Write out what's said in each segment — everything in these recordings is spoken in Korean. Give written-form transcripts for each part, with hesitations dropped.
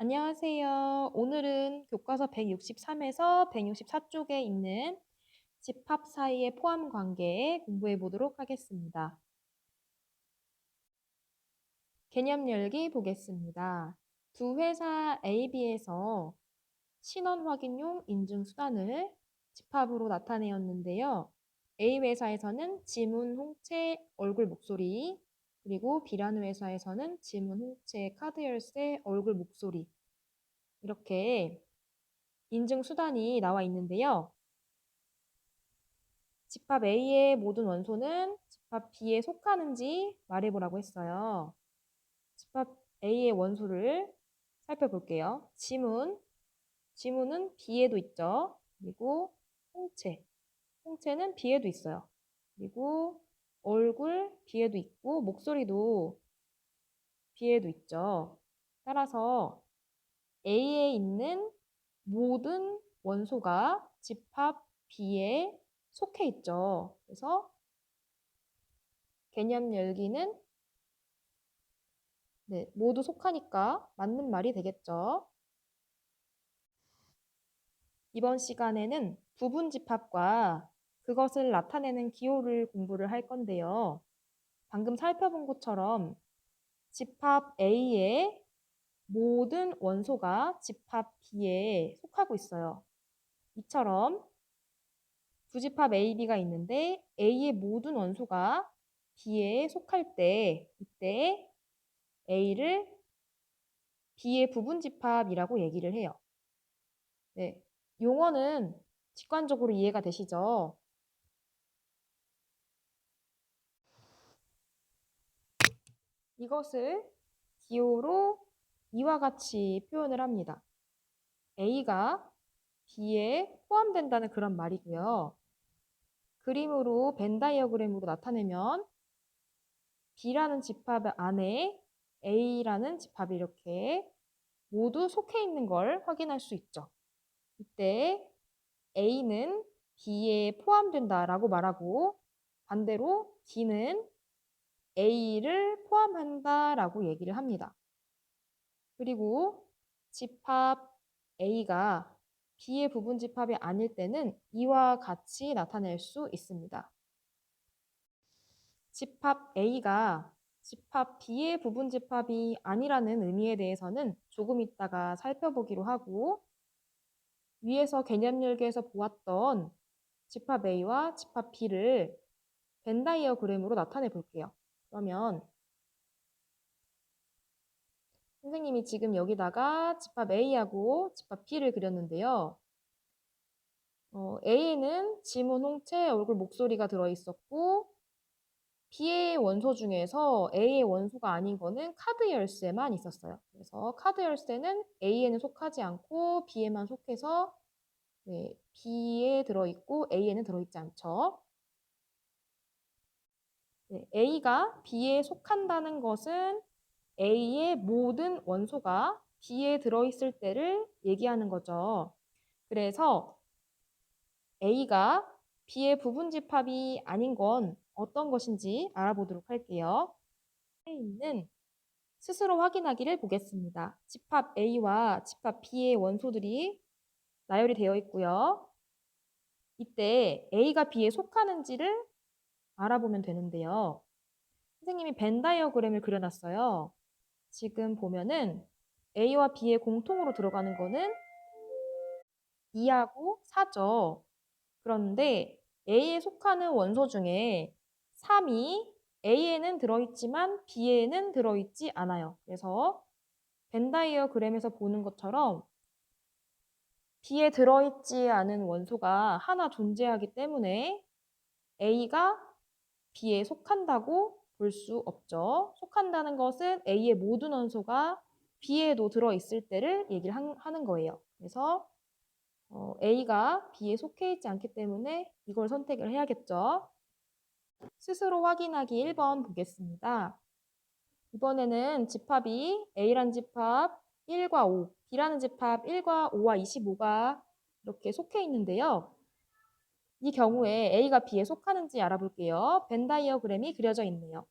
안녕하세요. 오늘은 교과서 163에서 164쪽에 있는 집합 사이의 포함 관계 공부해 보도록 하겠습니다. 개념 열기 보겠습니다. 두 회사 A, B에서 신원 확인용 인증 수단을 집합으로 나타내었는데요. A 회사에서는 지문, 홍채, 얼굴, 목소리, 그리고 B라는 회사에서는 지문, 홍채, 카드 열쇠, 얼굴, 목소리 이렇게 인증 수단이 나와 있는데요. 집합 A의 모든 원소는 집합 B에 속하는지 말해보라고 했어요. 집합 A의 원소를 살펴볼게요. 지문은 B에도 있죠. 그리고 홍채는 B에도 있어요. 그리고 얼굴 B에도 있고 목소리도 B에도 있죠. 따라서 A에 있는 모든 원소가 집합 B에 속해 있죠. 그래서 개념 열기는 모두 속하니까 맞는 말이 되겠죠. 이번 시간에는 부분 집합과 그것을 나타내는 기호를 공부를 할 건데요. 방금 살펴본 것처럼 집합 A의 모든 원소가 집합 B에 속하고 있어요. 이처럼 부집합 A, B가 있는데 A의 모든 원소가 B에 속할 때 이때 A를 B의 부분집합이라고 얘기를 해요. 네, 용어는 직관적으로 이해가 되시죠? 이것을 기호로 이와 같이 표현을 합니다. A가 B에 포함된다는 그런 말이고요. 그림으로 벤 다이어그램으로 나타내면 B라는 집합 안에 A라는 집합이 이렇게 모두 속해 있는 걸 확인할 수 있죠. 이때 A는 B에 포함된다라고 말하고 반대로 B는 A를 포함한다라고 얘기를 합니다. 그리고 집합 A가 B의 부분 집합이 아닐 때는 이와 같이 나타낼 수 있습니다. 집합 A가 집합 B의 부분 집합이 아니라는 의미에 대해서는 조금 이따가 살펴보기로 하고 위에서 개념 열기에서 보았던 집합 A와 집합 B를 벤 다이어그램으로 나타내 볼게요. 그러면 선생님이 지금 여기다가 집합 A하고 집합 B를 그렸는데요. A에는 지문, 홍채, 얼굴, 목소리가 들어있었고 B의 원소 중에서 A의 원소가 아닌 거는 카드 열쇠만 있었어요. 그래서 카드 열쇠는 A에는 속하지 않고 B에만 속해서 B에 들어있고 A에는 들어있지 않죠. A가 B에 속한다는 것은 A의 모든 원소가 B에 들어있을 때를 얘기하는 거죠. 그래서 A가 B의 부분 집합이 아닌 건 어떤 것인지 알아보도록 할게요. 에 있는 스스로 확인하기를 보겠습니다. 집합 A와 집합 B의 원소들이 나열이 되어 있고요. 이때 A가 B에 속하는지를 알아보면 되는데요. 선생님이 벤 다이어그램을 그려놨어요. 지금 보면은 A와 B의 공통으로 들어가는 거는 2하고 4죠. 그런데 A에 속하는 원소 중에 3이 A에는 들어있지만 B에는 들어있지 않아요. 그래서 벤 다이어그램에서 보는 것처럼 B에 들어있지 않은 원소가 하나 존재하기 때문에 A가 B에 속한다고 볼 수 없죠. 속한다는 것은 A의 모든 원소가 B에도 들어있을 때를 얘기를 하는 거예요. 그래서 A가 B에 속해 있지 않기 때문에 이걸 선택을 해야겠죠. 스스로 확인하기 1번 보겠습니다. 이번에는 집합이 A라는 집합 1과 5, B라는 집합 1과 5와 25가 이렇게 속해 있는데요. 이 경우에 A가 B에 속하는지 알아볼게요. 벤 다이어그램이 그려져 있네요.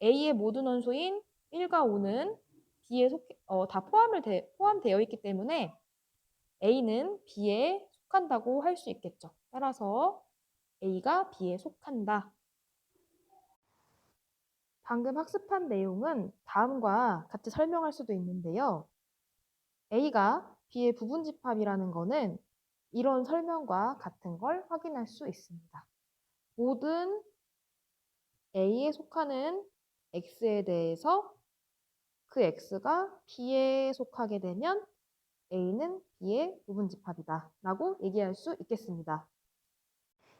A의 모든 원소인 1과 5는 B에 다 포함되어 있기 때문에 A는 B에 속한다고 할 수 있겠죠. 따라서 A가 B에 속한다. 방금 학습한 내용은 다음과 같이 설명할 수도 있는데요. A가 B의 부분집합이라는 것은 이런 설명과 같은 걸 확인할 수 있습니다. 모든 A에 속하는 X에 대해서 그 X가 B에 속하게 되면 A는 B의 부분집합이다 라고 얘기할 수 있겠습니다.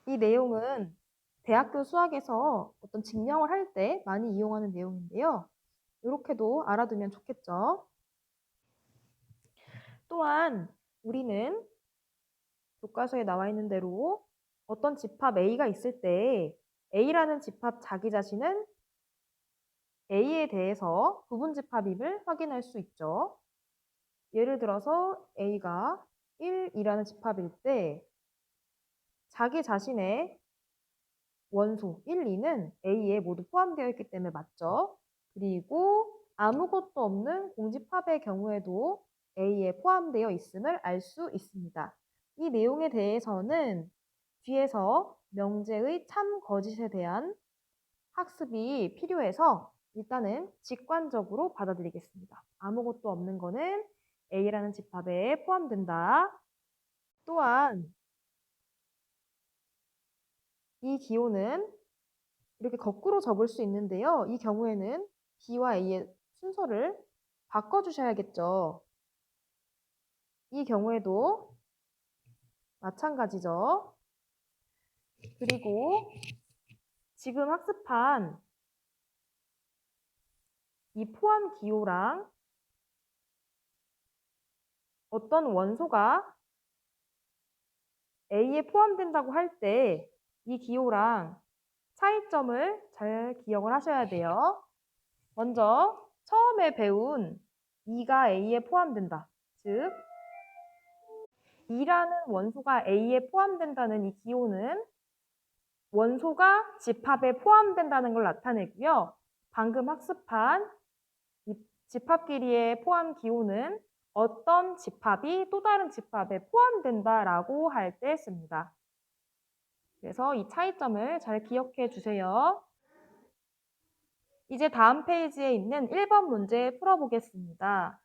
이 내용은 대학교 수학에서 어떤 증명을 할 때 많이 이용하는 내용인데요. 이렇게도 알아두면 좋겠죠. 또한 우리는 교과서에 나와 있는 대로 어떤 집합 A가 있을 때 A라는 집합 자기 자신은 A에 대해서 부분집합임을 확인할 수 있죠. 예를 들어서 A가 1이라는 집합일 때 자기 자신의 원소 1, 2는 A에 모두 포함되어 있기 때문에 맞죠. 그리고 아무것도 없는 공집합의 경우에도 A에 포함되어 있음을 알 수 있습니다. 이 내용에 대해서는 뒤에서 명제의 참, 거짓에 대한 학습이 필요해서 일단은 직관적으로 받아들이겠습니다. 아무것도 없는 거는 A라는 집합에 포함된다. 또한 이 기호는 이렇게 거꾸로 접을 수 있는데요. 이 경우에는 B와 A의 순서를 바꿔주셔야겠죠. 이 경우에도 마찬가지죠. 그리고 지금 학습한 이 포함 기호랑 어떤 원소가 A에 포함된다고 할 때 이 기호랑 차이점을 잘 기억을 하셔야 돼요. 먼저 처음에 배운 2가 A에 포함된다. 즉 2라는 원소가 A에 포함된다는 이 기호는 원소가 집합에 포함된다는 걸 나타내고요. 방금 학습한 이 집합끼리의 포함 기호는 어떤 집합이 또 다른 집합에 포함된다라고 할 때 씁니다. 그래서 이 차이점을 잘 기억해 주세요. 이제 다음 페이지에 있는 1번 문제 풀어보겠습니다.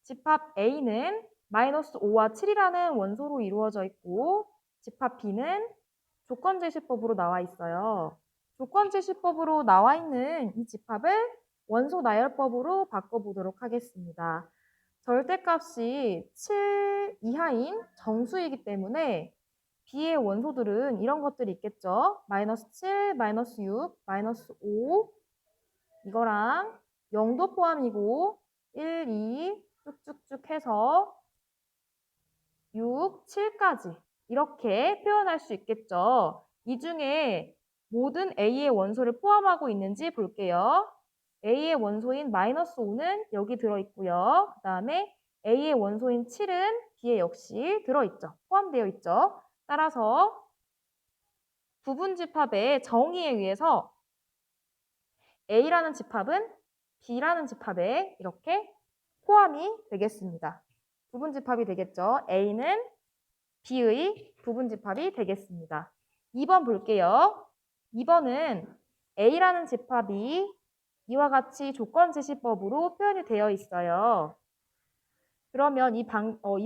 집합 A는 -5와 7이라는 원소로 이루어져 있고 집합 B는 조건제시법으로 나와 있어요. 조건제시법으로 나와 있는 이 집합을 원소 나열법으로 바꿔보도록 하겠습니다. 절대값이 7 이하인 정수이기 때문에 B의 원소들은 이런 것들이 있겠죠. -7, -6, -5 이거랑 0도 포함이고 1, 2 쭉쭉쭉 해서 6, 7까지 이렇게 표현할 수 있겠죠. 이 중에 모든 A의 원소를 포함하고 있는지 볼게요. A의 원소인 -5는 여기 들어있고요. 그 다음에 A의 원소인 7은 B에 역시 들어있죠. 포함되어 있죠. 따라서 부분집합의 정의에 의해서 A라는 집합은 B라는 집합에 이렇게 포함이 되겠습니다. 부분집합이 되겠죠. A는 B의 부분집합이 되겠습니다. 2번 볼게요. 2번은 A라는 집합이 이와 같이 조건제시법으로 표현이 되어 있어요. 그러면 이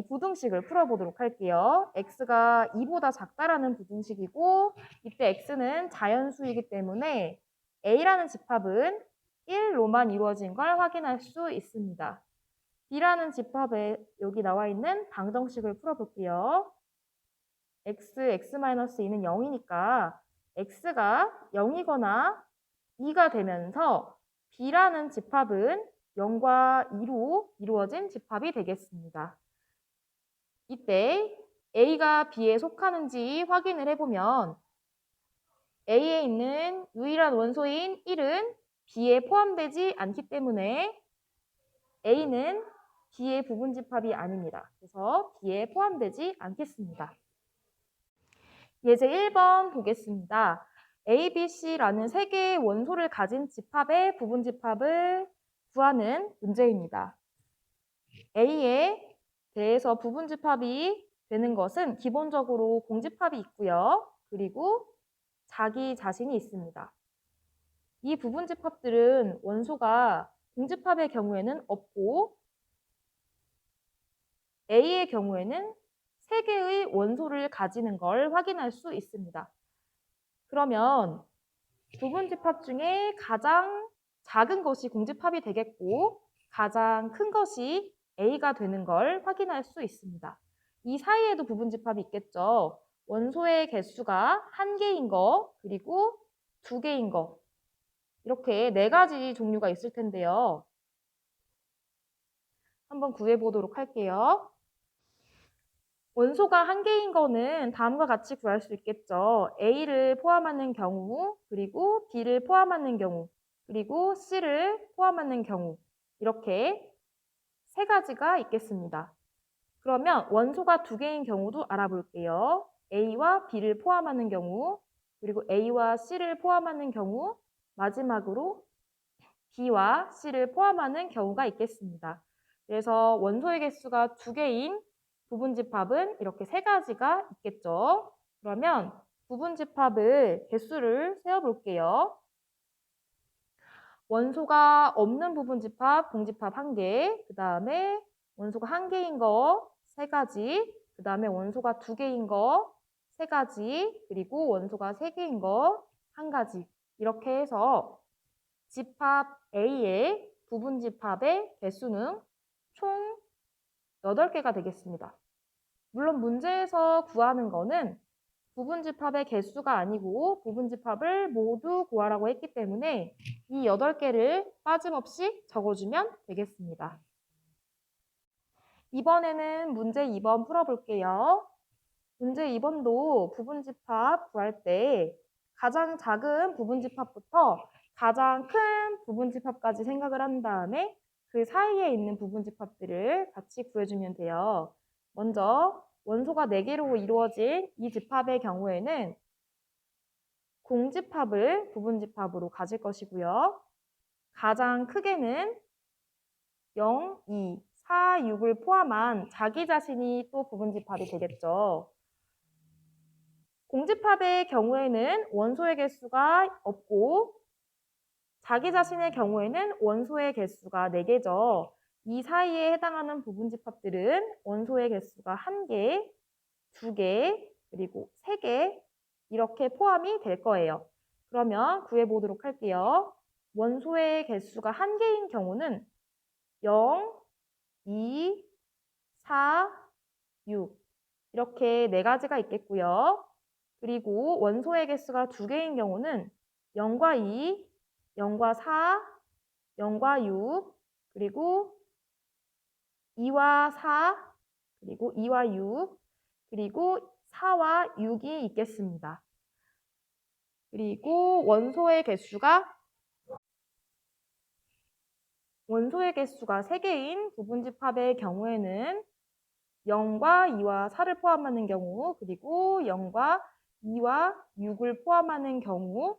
부등식을 풀어보도록 할게요. x가 2보다 작다라는 부등식이고 이때 x는 자연수이기 때문에 a라는 집합은 1로만 이루어진 걸 확인할 수 있습니다. b라는 집합에 여기 나와 있는 방정식을 풀어볼게요. x-2는 0이니까 x가 0이거나 2가 되면서 b라는 집합은 0과 2로 이루어진 집합이 되겠습니다. 이때 A가 B에 속하는지 확인을 해보면 A에 있는 유일한 원소인 1은 B에 포함되지 않기 때문에 A는 B의 부분집합이 아닙니다. 그래서 B에 포함되지 않겠습니다. 예제 1번 보겠습니다. A, B, C라는 세 개의 원소를 가진 집합의 부분집합을 구하는 문제입니다. A에 대해서 부분집합이 되는 것은 기본적으로 공집합이 있고요. 그리고 자기 자신이 있습니다. 이 부분집합들은 원소가 공집합의 경우에는 없고 A의 경우에는 3개의 원소를 가지는 걸 확인할 수 있습니다. 그러면 부분집합 중에 가장 작은 것이 공집합이 되겠고 가장 큰 것이 A가 되는 걸 확인할 수 있습니다. 이 사이에도 부분집합이 있겠죠. 원소의 개수가 1개인 거, 그리고 2개인 거, 이렇게 4가지 종류가 있을 텐데요. 한번 구해보도록 할게요. 원소가 1개인 거는 다음과 같이 구할 수 있겠죠. A를 포함하는 경우, 그리고 B를 포함하는 경우, 그리고 C를 포함하는 경우, 이렇게 3가지가 있겠습니다. 그러면 원소가 2개인 경우도 알아볼게요. A와 B를 포함하는 경우, 그리고 A와 C를 포함하는 경우, 마지막으로 B와 C를 포함하는 경우가 있겠습니다. 그래서 원소의 개수가 2개인 부분집합은 이렇게 3가지가 있겠죠. 그러면 부분집합을 개수를 세어볼게요. 원소가 없는 부분집합, 공집합 1개, 그 다음에 원소가 1개인 거 3가지, 그 다음에 원소가 2개인 거 3가지, 그리고 원소가 3개인 거 1가지. 이렇게 해서 집합 A의 부분집합의 개수는 총 8개가 되겠습니다. 물론 문제에서 구하는 거는 부분집합의 개수가 아니고 부분집합을 모두 구하라고 했기 때문에 이 8개를 빠짐없이 적어주면 되겠습니다. 이번에는 문제 2번 풀어볼게요. 문제 2번도 부분집합 구할 때 가장 작은 부분집합부터 가장 큰 부분집합까지 생각을 한 다음에 그 사이에 있는 부분집합들을 같이 구해주면 돼요. 먼저 원소가 4개로 이루어진 이 집합의 경우에는 공집합을 부분집합으로 가질 것이고요. 가장 크게는 0, 2, 4, 6을 포함한 자기 자신이 또 부분집합이 되겠죠. 공집합의 경우에는 원소의 개수가 없고 자기 자신의 경우에는 원소의 개수가 4개죠. 이 사이에 해당하는 부분집합들은 원소의 개수가 1개, 2개, 그리고 3개 이렇게 포함이 될 거예요. 그러면 구해보도록 할게요. 원소의 개수가 1개인 경우는 0, 2, 4, 6 이렇게 4가지가 있겠고요. 그리고 원소의 개수가 2개인 경우는 0과 2, 0과 4, 0과 6, 그리고 2와 4, 그리고 2와 6, 그리고 4와 6이 있겠습니다. 그리고 원소의 개수가 3개인 부분집합의 경우에는 0과 2와 4를 포함하는 경우, 그리고 0과 2와 6을 포함하는 경우,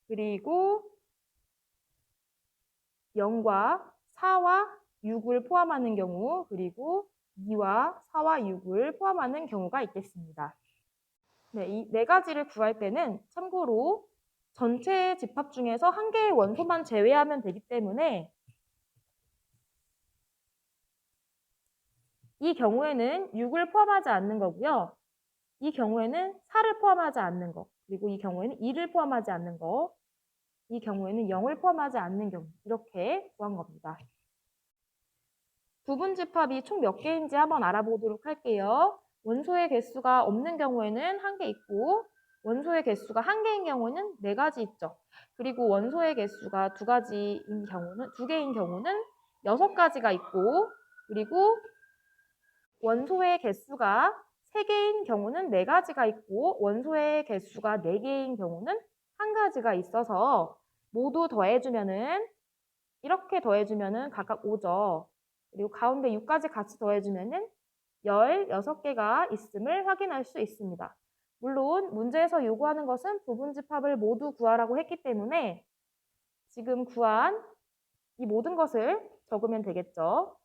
그리고 0과 4와 6을 포함하는 경우, 그리고 2와 4와 6을 포함하는 경우가 있겠습니다. 네, 이 4가지를 구할 때는 참고로 전체 집합 중에서 1개의 원소만 제외하면 되기 때문에 이 경우에는 6을 포함하지 않는 거고요. 이 경우에는 4를 포함하지 않는 거, 그리고 이 경우에는 2를 포함하지 않는 거, 이 경우에는 0을 포함하지 않는 경우, 이렇게 구한 겁니다. 부분집합이 총 몇 개인지 한번 알아보도록 할게요. 원소의 개수가 없는 경우에는 1개 있고 원소의 개수가 1개인 경우는 4가지 있죠. 그리고 원소의 개수가 2개인 경우는 6가지가 있고 그리고 원소의 개수가 3개인 경우는 4가지가 있고 원소의 개수가 4개인 경우는 1가지가 있어서 모두 더해주면은 이렇게 더해주면은 각각 5죠. 그리고 가운데 6까지 같이 더해주면은 16개가 있음을 확인할 수 있습니다. 물론 문제에서 요구하는 것은 부분집합을 모두 구하라고 했기 때문에 지금 구한 이 모든 것을 적으면 되겠죠.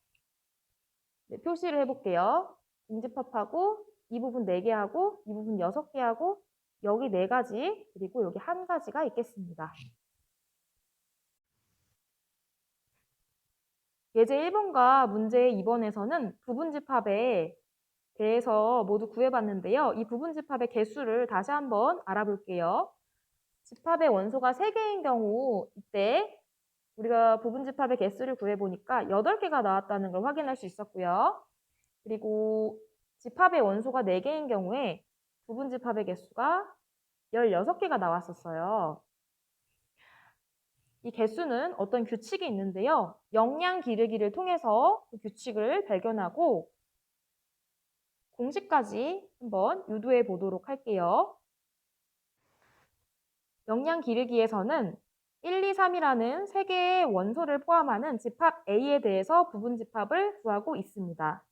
네, 표시를 해볼게요. 공집합하고 이 부분 4개 하고 이 부분 6개 하고 여기 4가지 그리고 여기 1가지가 있겠습니다. 예제 1번과 문제 2번에서는 부분집합에 대해서 모두 구해봤는데요. 이 부분집합의 개수를 다시 한번 알아볼게요. 집합의 원소가 3개인 경우 이때 우리가 부분집합의 개수를 구해보니까 8개가 나왔다는 걸 확인할 수 있었고요. 그리고 집합의 원소가 4개인 경우에 부분집합의 개수가 16개가 나왔었어요. 이 개수는 어떤 규칙이 있는데요. 영양 기르기를 통해서 그 규칙을 발견하고 공식까지 한번 유도해 보도록 할게요. 영양 기르기에서는 1, 2, 3이라는 3개의 원소를 포함하는 집합 A에 대해서 부분집합을 구하고 있습니다.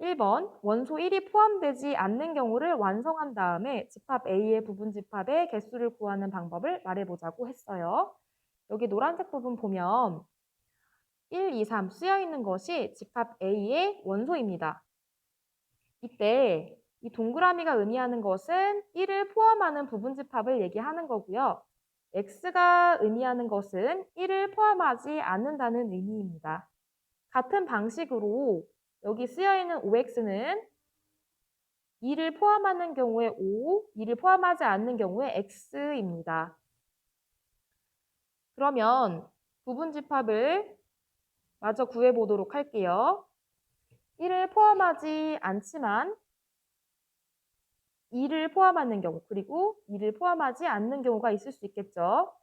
1번, 원소 1이 포함되지 않는 경우를 완성한 다음에 집합 A의 부분집합의 개수를 구하는 방법을 말해보자고 했어요. 여기 노란색 부분 보면 1, 2, 3 쓰여있는 것이 집합 A의 원소입니다. 이때 이 동그라미가 의미하는 것은 1을 포함하는 부분집합을 얘기하는 거고요. X가 의미하는 것은 1을 포함하지 않는다는 의미입니다. 같은 방식으로 여기 쓰여있는 OX는 2를 포함하는 경우에 O, 2를 포함하지 않는 경우에 X입니다. 그러면 부분집합을 마저 구해보도록 할게요. 1을 포함하지 않지만 2를 포함하는 경우, 그리고 2를 포함하지 않는 경우가 있을 수 있겠죠.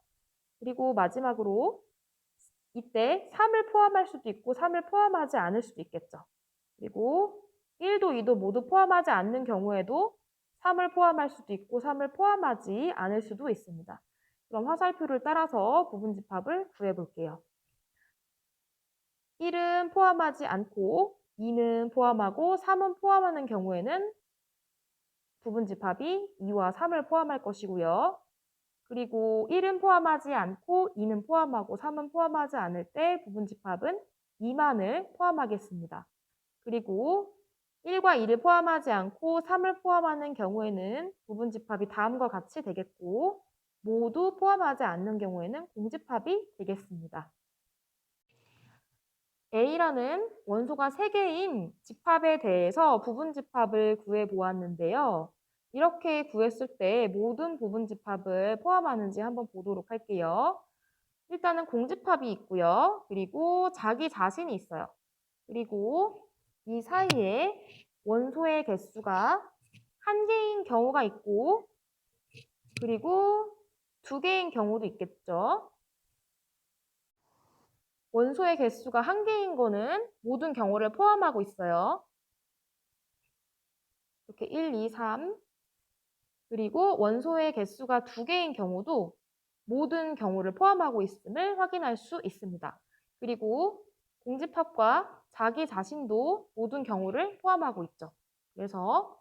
그리고 마지막으로 이때 3을 포함할 수도 있고 3을 포함하지 않을 수도 있겠죠. 그리고 1도 2도 모두 포함하지 않는 경우에도 3을 포함할 수도 있고 3을 포함하지 않을 수도 있습니다. 그럼 화살표를 따라서 부분집합을 구해볼게요. 1은 포함하지 않고 2는 포함하고 3은 포함하는 경우에는 부분집합이 2와 3을 포함할 것이고요. 그리고 1은 포함하지 않고 2는 포함하고 3은 포함하지 않을 때 부분집합은 2만을 포함하겠습니다. 그리고 1과 2를 포함하지 않고 3을 포함하는 경우에는 부분집합이 다음과 같이 되겠고 모두 포함하지 않는 경우에는 공집합이 되겠습니다. A라는 원소가 3개인 집합에 대해서 부분집합을 구해보았는데요. 이렇게 구했을 때 모든 부분집합을 포함하는지 한번 보도록 할게요. 일단은 공집합이 있고요. 그리고 자기 자신이 있어요. 그리고 이 사이에 원소의 개수가 1개인 경우가 있고 그리고 2개인 경우도 있겠죠. 원소의 개수가 1개인 거는 모든 경우를 포함하고 있어요. 이렇게 1, 2, 3 그리고 원소의 개수가 2개인 경우도 모든 경우를 포함하고 있음을 확인할 수 있습니다. 그리고 공집합과 자기 자신도 모든 경우를 포함하고 있죠. 그래서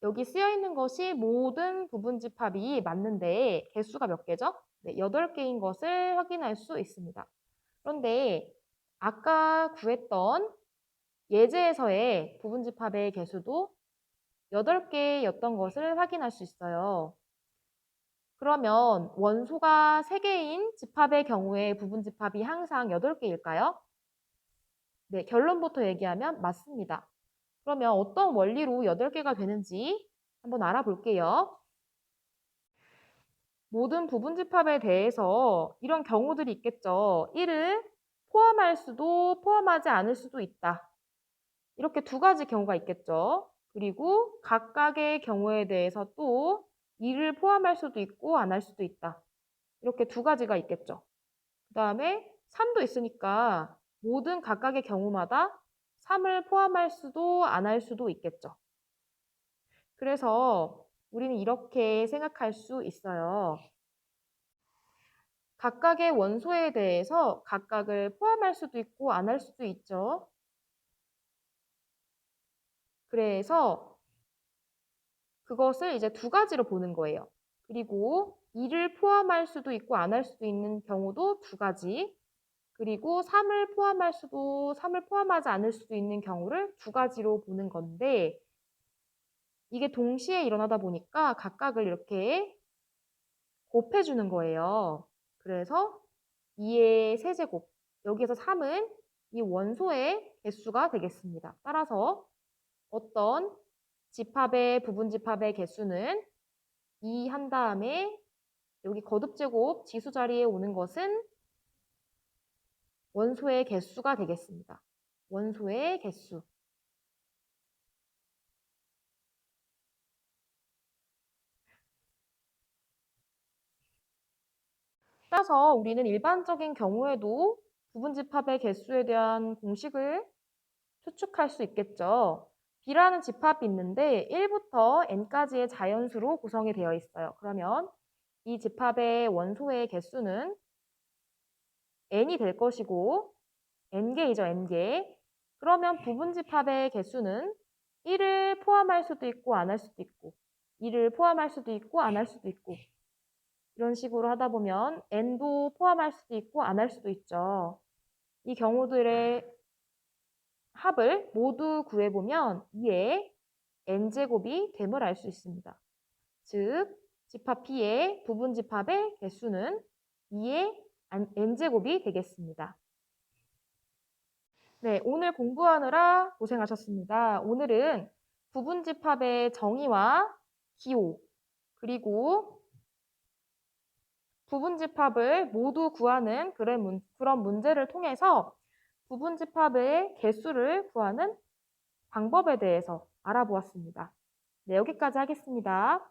여기 쓰여 있는 것이 모든 부분집합이 맞는데 개수가 몇 개죠? 네, 8개인 것을 확인할 수 있습니다. 그런데 아까 구했던 예제에서의 부분집합의 개수도 8개였던 것을 확인할 수 있어요. 그러면 원소가 3개인 집합의 경우에 부분집합이 항상 8개일까요? 네, 결론부터 얘기하면 맞습니다. 그러면 어떤 원리로 8개가 되는지 한번 알아볼게요. 모든 부분집합에 대해서 이런 경우들이 있겠죠. 1을 포함할 수도 포함하지 않을 수도 있다. 이렇게 2가지 경우가 있겠죠. 그리고 각각의 경우에 대해서 또 2를 포함할 수도 있고 안 할 수도 있다. 이렇게 2가지가 있겠죠. 그 다음에 3도 있으니까 모든 각각의 경우마다 3을 포함할 수도 안 할 수도 있겠죠. 그래서 우리는 이렇게 생각할 수 있어요. 각각의 원소에 대해서 각각을 포함할 수도 있고 안 할 수도 있죠. 그래서 그것을 이제 2가지로 보는 거예요. 그리고 2를 포함할 수도 있고 안 할 수도 있는 경우도 2가지. 그리고 3을 포함할 수도 3을 포함하지 않을 수도 있는 경우를 두 가지로 보는 건데 이게 동시에 일어나다 보니까 각각을 이렇게 곱해주는 거예요. 그래서 2의 세제곱, 여기에서 3은 이 원소의 개수가 되겠습니다. 따라서 어떤 집합의 부분집합의 개수는 2 한 다음에 여기 거듭제곱 지수 자리에 오는 것은 원소의 개수가 되겠습니다. 원소의 개수. 따라서 우리는 일반적인 경우에도 부분집합의 개수에 대한 공식을 추측할 수 있겠죠. B라는 집합이 있는데 1부터 n까지의 자연수로 구성이 되어 있어요. 그러면 이 집합의 원소의 개수는 n이 될 것이고 n개이죠, n개. 그러면 부분집합의 개수는 1을 포함할 수도 있고 안 할 수도 있고 2를 포함할 수도 있고 안 할 수도 있고 이런 식으로 하다 보면 n도 포함할 수도 있고 안 할 수도 있죠. 이 경우들의 합을 모두 구해보면 2의 n제곱이 됨을 알 수 있습니다. 즉, 집합 P의 부분집합의 개수는 2의 n제곱이 되겠습니다. 네, 오늘 공부하느라 고생하셨습니다. 오늘은 부분집합의 정의와 기호, 그리고 부분집합을 모두 구하는 그런 문제를 통해서 부분집합의 개수를 구하는 방법에 대해서 알아보았습니다. 네, 여기까지 하겠습니다.